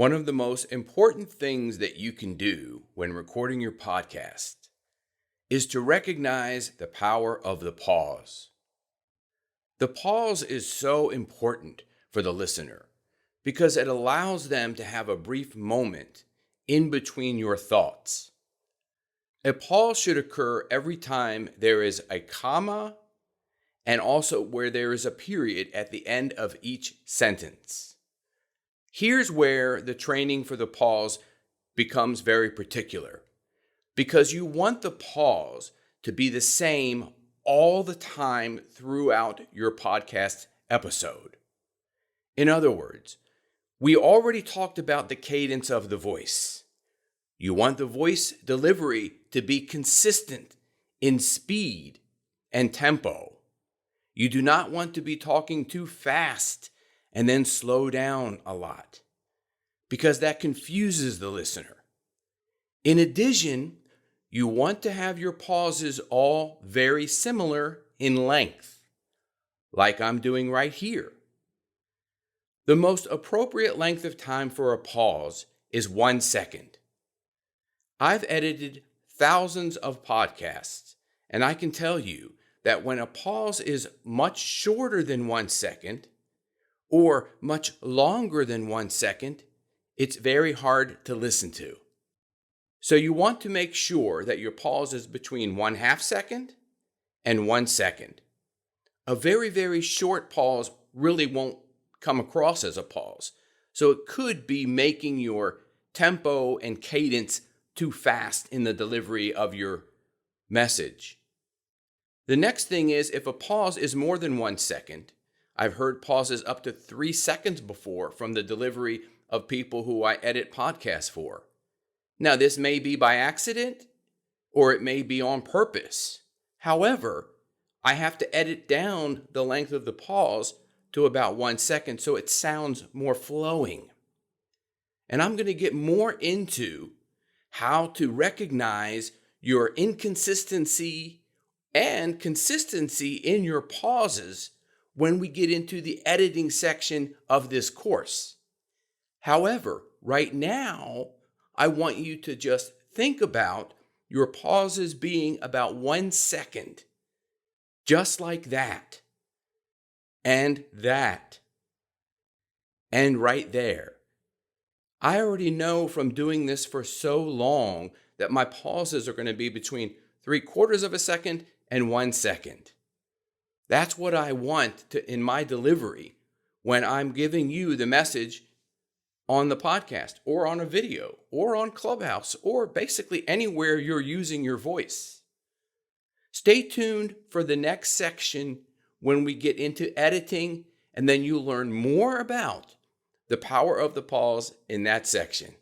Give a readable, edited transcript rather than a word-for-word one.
One of the most important things that you can do when recording your podcast is to recognize the power of the pause. The pause is so important for the listener because it allows them to have a brief moment in between your thoughts. A pause should occur every time there is a comma and also where there is a period at the end of each sentence. Here's where the training for the pause becomes very particular, because you want the pause to be the same all the time throughout your podcast episode. In other words, we already talked about the cadence of the voice. You want the voice delivery to be consistent in speed and tempo. You do not want to be talking too fast and then slow down a lot, because that confuses the listener. In addition, you want to have your pauses all very similar in length, like I'm doing right here. The most appropriate length of time for a pause is 1 second. I've edited thousands of podcasts, and I can tell you that when a pause is much shorter than 1 second, or much longer than 1 second, it's very hard to listen to. So you want to make sure that your pause is between 1/2 second and 1 second. A very, very short pause really won't come across as a pause. So it could be making your tempo and cadence too fast in the delivery of your message. The next thing is, if a pause is more than 1 second, I've heard pauses up to 3 seconds before from the delivery of people who I edit podcasts for. Now, this may be by accident, or it may be on purpose. However, I have to edit down the length of the pause to about 1 second so it sounds more flowing. And I'm going to get more into how to recognize your inconsistency and consistency in your pauses when we get into the editing section of this course. However, right now, I want you to just think about your pauses being about 1 second, just like that, and that, and right there. I already know from doing this for so long that my pauses are going to be between 3/4 of a second and 1 second. That's what I want in my delivery when I'm giving you the message on the podcast or on a video or on Clubhouse or basically anywhere you're using your voice. Stay tuned for the next section when we get into editing, and then you'll learn more about the power of the pause in that section.